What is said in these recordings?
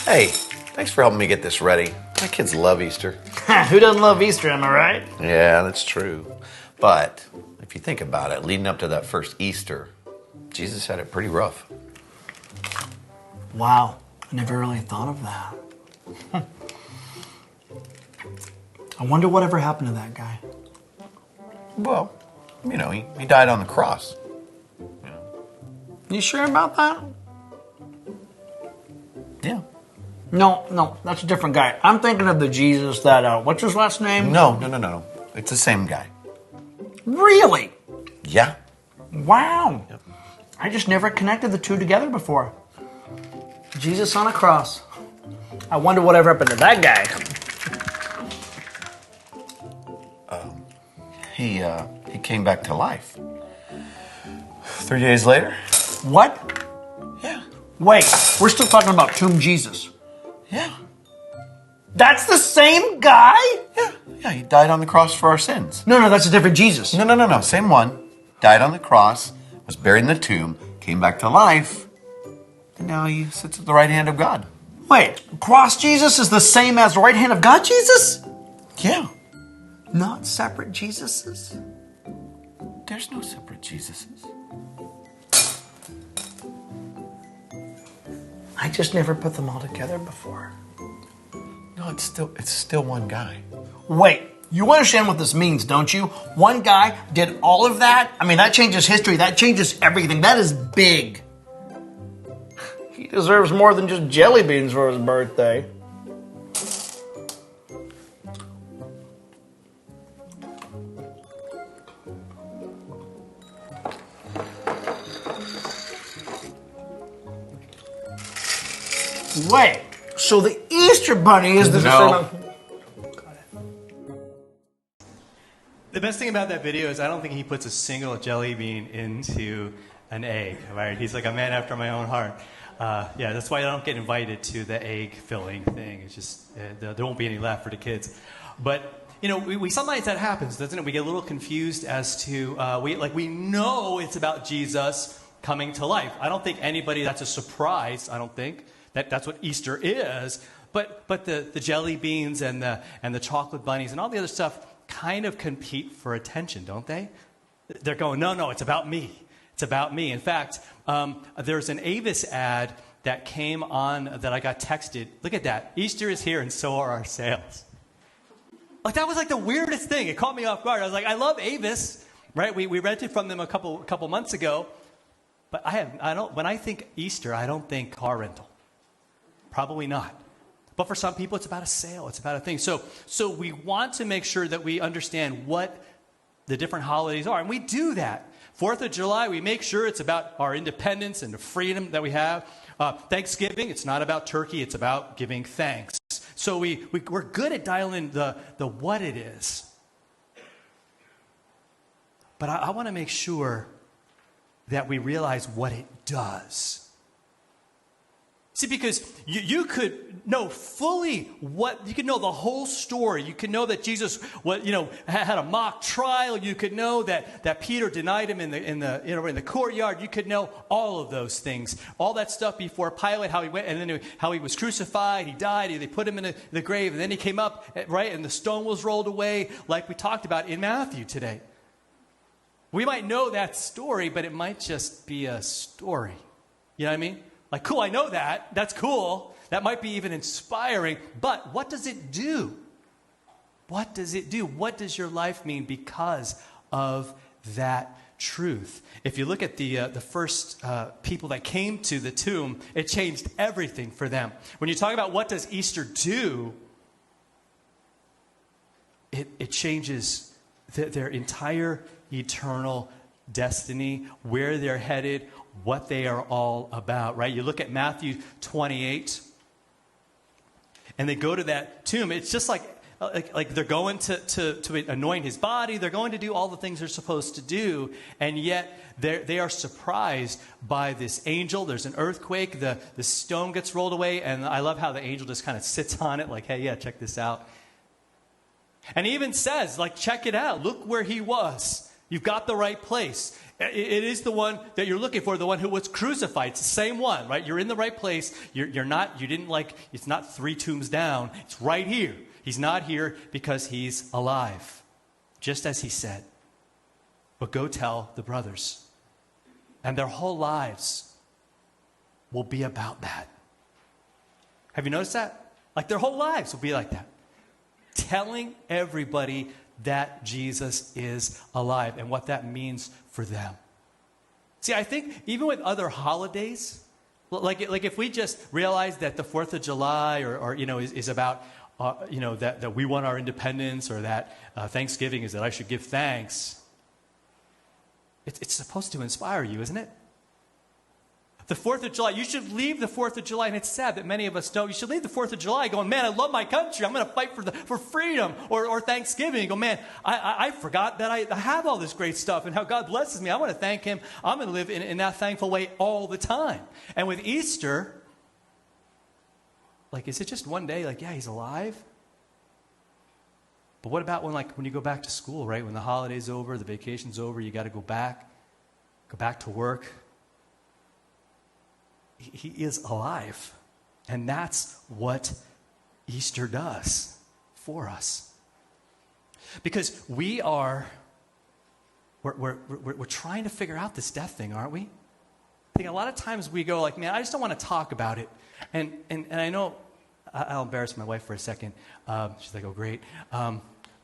Hey, thanks for helping me get this ready. My kids love Easter. Who doesn't love Easter, am I right? Yeah, that's true. But if you think about it, leading up to that first Easter, Jesus had it pretty rough. Wow, I never really thought of that. I wonder whatever happened to that guy. Well, he died on the cross. You sure about that? Yeah. No, that's a different guy. I'm thinking of the Jesus that, what's his last name? No. It's the same guy. Really? Yeah. Wow. Yep. I just never connected the two together before. Jesus on a cross. I wonder whatever happened to that guy. He came back to life. 3 days later? What? Yeah. Wait, we're still talking about Tomb Jesus. Yeah. That's the same guy? Yeah, he died on the cross for our sins. No, that's a different Jesus. No. Same one. Died on the cross, was buried in the tomb, came back to life, and now he sits at the right hand of God. Wait, cross Jesus is the same as right hand of God Jesus? Yeah. Not separate Jesuses? There's no separate Jesuses. I just never put them all together before. No, it's still one guy. Wait, you understand what this means, don't you? One guy did all of that? I mean, that changes history. That changes everything. That is big. He deserves more than just jelly beans for his birthday. Wait, so the Easter Bunny is the No. The best thing about that video is I don't think he puts a single jelly bean into an egg. Right? He's like a man after my own heart. Yeah, that's why I don't get invited to the egg filling thing. It's just there won't be any left for the kids. But we sometimes that happens, doesn't it? We get a little confused as to we know it's about Jesus coming to life. I don't think anybody that's a surprise. I don't think that's what Easter is. But the jelly beans and the chocolate bunnies and all the other stuff kind of compete for attention, don't they? They're going, no, it's about me. It's about me. In fact, there's an Avis ad that came on that I got texted. Look at that. Easter is here and so are our sales. Like, that was like the weirdest thing. It caught me off guard. I was like, I love Avis, right? We rented from them a couple months ago. But when I think Easter, I don't think car rental. Probably not. But for some people, it's about a sale. It's about a thing. So we want to make sure that we understand what the different holidays are. And we do that. 4th of July, we make sure it's about our independence and the freedom that we have. Thanksgiving, it's not about turkey. It's about giving thanks. So we're good at dialing in the what it is. But I want to make sure that we realize what it does. See, because you could know fully you could know the whole story. You could know that Jesus had a mock trial. You could know that Peter denied him in the courtyard. You could know all of those things, all that stuff before Pilate, how he went, and then how he was crucified, he died, they put him in the grave, and then he came up, right, and the stone was rolled away, like we talked about in Matthew today. We might know that story, but it might just be a story. You know what I mean? Like, cool, I know that. That's cool. That might be even inspiring. But what does it do? What does it do? What does your life mean because of that truth? If you look at the first people that came to the tomb, it changed everything for them. When you talk about what does Easter do, it changes their entire eternal destiny, where they're headed, what they are all about, right? You look at Matthew 28, and they go to that tomb. It's just like they're going to anoint his body. They're going to do all the things they're supposed to do, and yet they are surprised by this angel. There's an earthquake. The stone gets rolled away, and I love how the angel just kind of sits on it like, hey, yeah, check this out. And he even says, like, check it out. Look where he was. You've got the right place. It is the one that you're looking for, the one who was crucified. It's the same one, right? You're in the right place. It's not 3 tombs down. It's right here. He's not here because he's alive, just as he said. But go tell the brothers. And their whole lives will be about that. Have you noticed that? Like their whole lives will be like that. Telling everybody that Jesus is alive and what that means for them. See, I think even with other holidays, like if we just realize that the 4th of July is about, that we want our independence, or that Thanksgiving is that I should give thanks, it's supposed to inspire you, isn't it? The 4th of July, you should leave the 4th of July, and it's sad that many of us don't. You should leave the 4th of July going, man, I love my country. I'm going to fight for freedom. Or Thanksgiving, you go, man, I forgot that I have all this great stuff and how God blesses me. I want to thank him. I'm going to live in that thankful way all the time. And with Easter, like, is it just one day? Like, yeah, he's alive. But what about when you go back to school, right? When the holiday's over, the vacation's over, you got to go back to work. He is alive. And that's what Easter does for us. Because we're trying to figure out this death thing, aren't we? I think a lot of times we go like, man, I just don't want to talk about it. And I know, I'll embarrass my wife for a second. She's like, oh, great.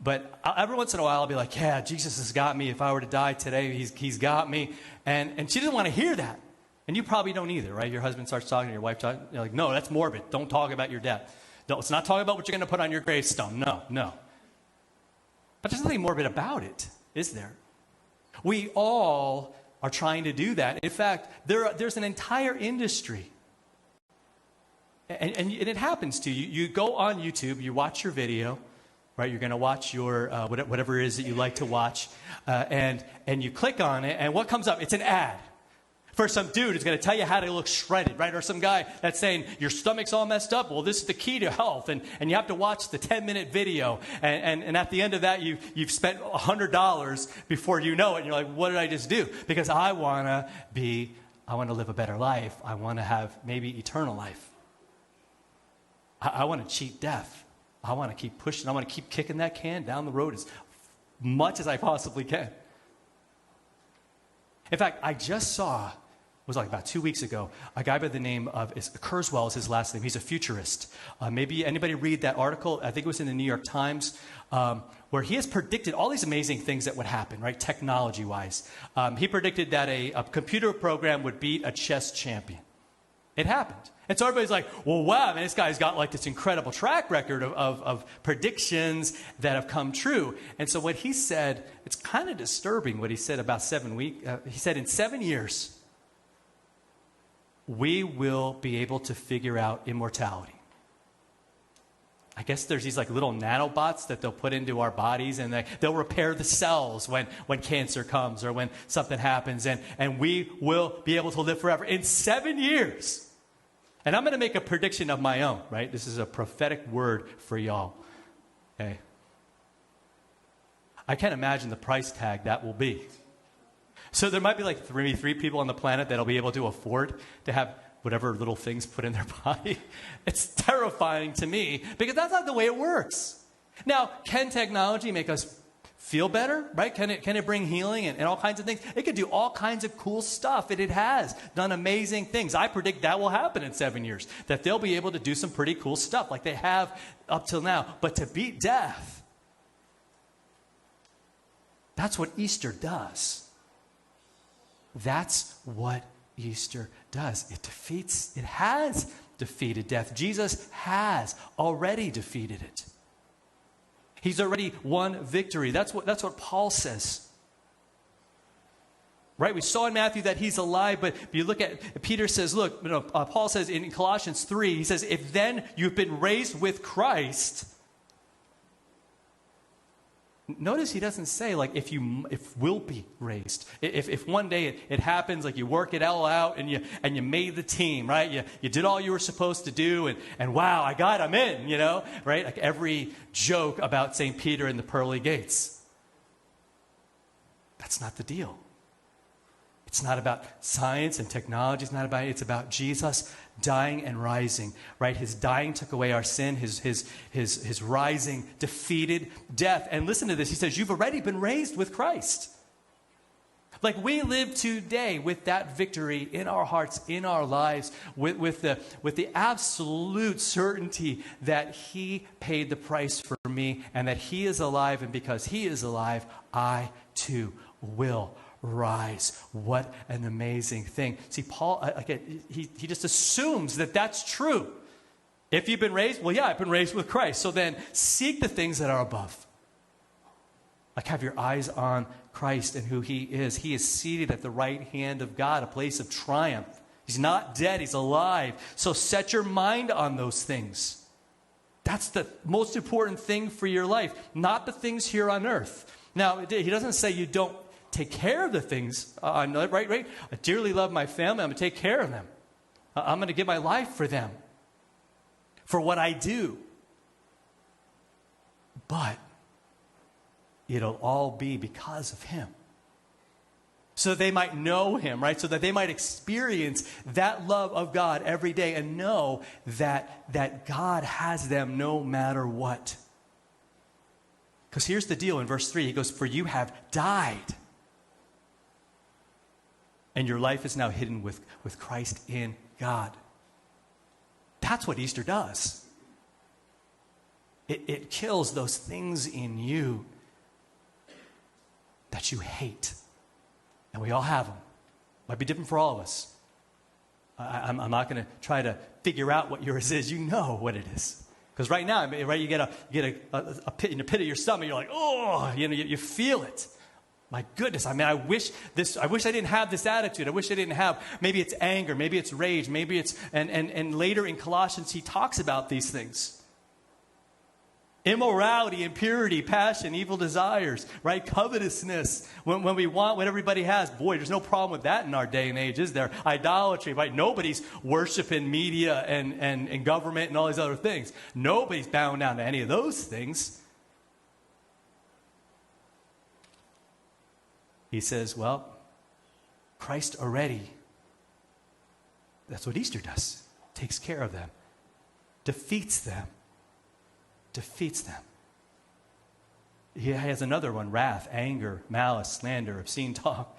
But every once in a while I'll be like, yeah, Jesus has got me. If I were to die today, he's got me. And she doesn't want to hear that. And you probably don't either, right? Your husband starts talking to your wife, you're like, no, that's morbid. Don't talk about your death. No, let's not talk about what you're going to put on your gravestone. No. But there's nothing morbid about it, is there? We all are trying to do that. In fact, there's an entire industry. And it happens to you. You go on YouTube, you watch your video, right? You're going to watch your whatever it is that you like to watch, and you click on it, and what comes up? It's an ad for some dude who's going to tell you how to look shredded, right? Or some guy that's saying, your stomach's all messed up. Well, this is the key to health. And you have to watch the 10-minute video. And at the end of that, you've spent $100 before you know it. And you're like, what did I just do? Because I want to live a better life. I want to have maybe eternal life. I want to cheat death. I want to keep pushing. I want to keep kicking that can down the road as much as I possibly can. In fact, I just saw, it was like about 2 weeks ago, a guy by the name of Kurzweil is his last name. He's a futurist. Maybe anybody read that article? I think it was in the New York Times, where he has predicted all these amazing things that would happen, right, technology-wise. He predicted that a computer program would beat a chess champion. It happened. And so everybody's like, well, wow, man, this guy's got like this incredible track record of predictions that have come true. And so what he said, it's kind of disturbing what he said about 7 weeks. He said in 7 years, we will be able to figure out immortality. I guess there's these like little nanobots that they'll put into our bodies, and they'll repair the cells when cancer comes or when something happens, and we will be able to live forever in 7 years. And I'm going to make a prediction of my own, right? This is a prophetic word for y'all. Okay. I can't imagine the price tag that will be. So there might be like three people on the planet that'll be able to afford to have whatever little things put in their body. It's terrifying to me because that's not the way it works. Now, can technology make us feel better, right? Can it bring healing and all kinds of things? It could do all kinds of cool stuff, and it has done amazing things. I predict that will happen in 7 years, that they'll be able to do some pretty cool stuff like they have up till now. But to beat death, that's what Easter does. That's what Easter does. It has defeated death. Jesus has already defeated it. He's already won victory. That's what Paul says. Right? We saw in Matthew that he's alive, but if you look at, Peter says, look, Paul says in Colossians 3, he says, if then you've been raised with Christ. Notice he doesn't say like if we'll be raised. If one day it happens, like you work it all out and you made the team, right? You did all you were supposed to do, and wow, I'm in, right? Like every joke about St. Peter and the pearly gates. That's not the deal. It's not about science and technology. It's not about it. It's about Jesus dying and rising, right? His dying took away our sin. His rising defeated death. And listen to this. He says, you've already been raised with Christ. Like we live today with that victory in our hearts, in our lives, with the absolute certainty that he paid the price for me and that he is alive. And because he is alive, I too will rise. What an amazing thing. See, Paul, again, he just assumes that that's true. If you've been raised, well, yeah, I've been raised with Christ. So then seek the things that are above. Like have your eyes on Christ and who he is. He is seated at the right hand of God, a place of triumph. He's not dead, he's alive. So set your mind on those things. That's the most important thing for your life, not the things here on earth. Now, he doesn't say you don't take care of the things on earth, right? I dearly love my family. I'm going to take care of them. I'm going to give my life for them, for what I do. But it'll all be because of him. So they might know him, right? So that they might experience that love of God every day and know that God has them no matter what. Because here's the deal in verse 3. He goes, for you have died. And your life is now hidden with Christ in God. That's what Easter does. It kills those things in you that you hate. And we all have them. Might be different for all of us. I'm not going to try to figure out what yours is. You know what it is. Because right now, right, you get a pit in the pit of your stomach. You're like, oh, you feel it. My goodness, I wish I didn't have this attitude. I wish I didn't have, maybe it's anger, maybe it's rage, maybe it's, and later in Colossians, he talks about these things. Immorality, impurity, passion, evil desires, right? Covetousness. When we want what everybody has, boy, there's no problem with that in our day and age, is there? Idolatry, right? Nobody's worshiping media and government and all these other things. Nobody's bound down to any of those things. He says, well, Christ already, that's what Easter does. Takes care of them. Defeats them. He has another one, wrath, anger, malice, slander, obscene talk,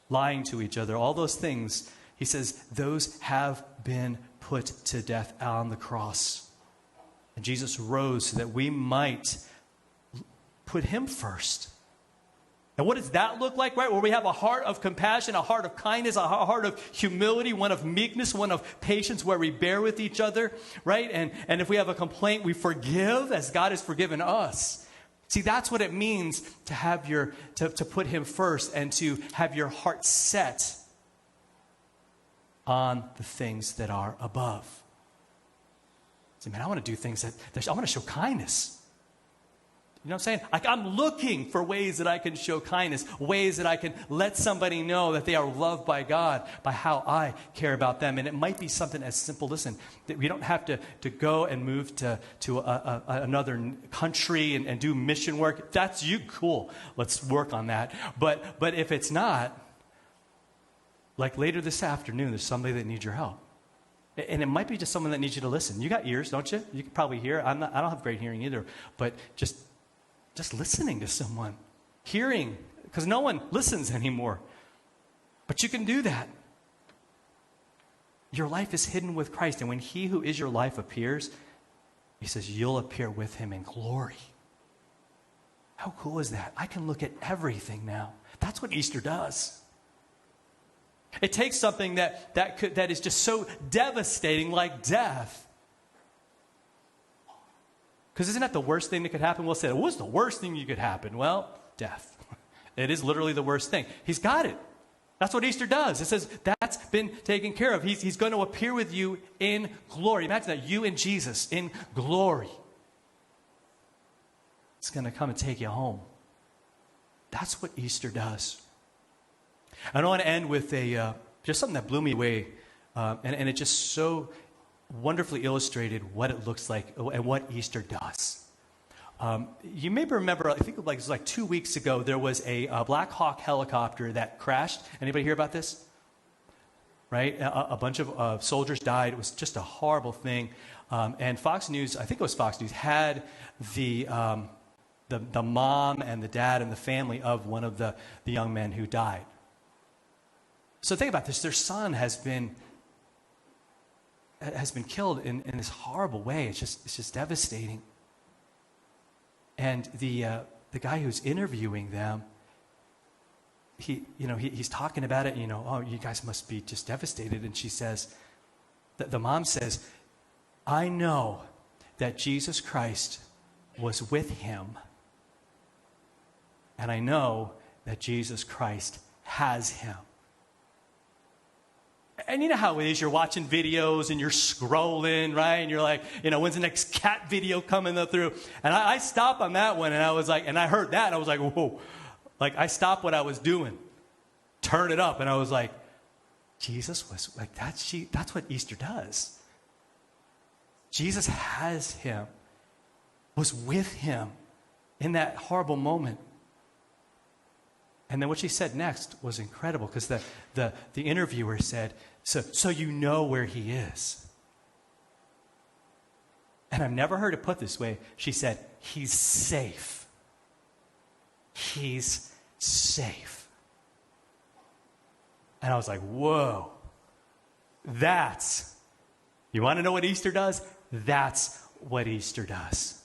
lying to each other, all those things. He says, those have been put to death on the cross. And Jesus rose so that we might put him first. And what does that look like, right? Where we have a heart of compassion, a heart of kindness, a heart of humility, one of meekness, one of patience, where we bear with each other, right? And if we have a complaint, we forgive as God has forgiven us. See, that's what it means to have to put him first and to have your heart set on the things that are above. See, man, I want to do things I want to show kindness. You know what I'm saying? Like, I'm looking for ways that I can show kindness, ways that I can let somebody know that they are loved by God, by how I care about them. And it might be something as simple, listen, that we don't have to go and move to another country and do mission work. If that's you, cool. Let's work on that. But if it's not, like later this afternoon, there's somebody that needs your help. And it might be just someone that needs you to listen. You got ears, don't you? You can probably hear. I don't have great hearing either, but just listening to someone, hearing, because no one listens anymore. But you can do that. Your life is hidden with Christ, and when he who is your life appears, he says, you'll appear with him in glory. How cool is that? I can look at everything now. That's what Easter does. It takes something that is just so devastating, like death. Because isn't that the worst thing that could happen? We'll say, what's the worst thing you could happen? Well, death. It is literally the worst thing. He's got it. That's what Easter does. It says that's been taken care of. He's going to appear with you in glory. Imagine that, you and Jesus in glory. It's going to come and take you home. That's what Easter does. I want to end with just something that blew me away, and it just so wonderfully illustrated what it looks like and what Easter does. You may remember, I think it was like 2 weeks ago, there was a Black Hawk helicopter that crashed. Anybody hear about this? Right? A bunch of soldiers died. It was just a horrible thing. And Fox News, I think it was Fox News, had the mom and the dad and the family of one of the young men who died. So think about this. Their son has been killed in this horrible way. It's just devastating. And the guy who's interviewing them, he's talking about it. Oh, you guys must be just devastated. And she says, the mom says, I know that Jesus Christ was with him, and I know that Jesus Christ has him. And you know how it is, you're watching videos and you're scrolling, right? And you're like, when's the next cat video coming through? And I stopped on that one, and I was like, and I heard that, and I was like, whoa. Like, I stopped what I was doing, turn it up, and I was like, Jesus was like, that's what Easter does. Jesus has him, was with him in that horrible moment. And then what she said next was incredible, because the interviewer said, so you know where he is. And I've never heard it put this way. She said, he's safe. He's safe. And I was like, whoa. You want to know what Easter does? That's what Easter does.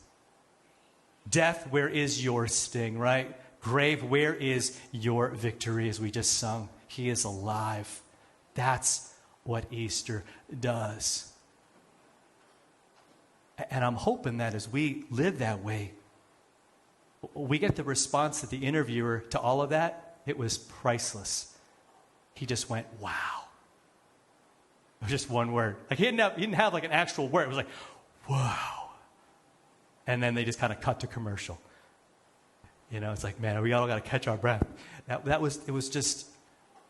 Death, where is your sting, right? Grave, where is your victory, as we just sung? He is alive. That's what Easter does. And I'm hoping that as we live that way, we get the response that the interviewer to all of that, it was priceless. He just went, wow. It was just one word. Like he didn't have like an actual word. It was like, wow. And then they just kind of cut to commercial. It's like, man, we all got to catch our breath. It was just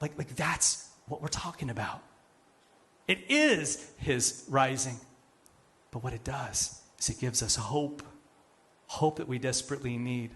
like that's what we're talking about. It is his rising. But what it does is it gives us hope that we desperately need.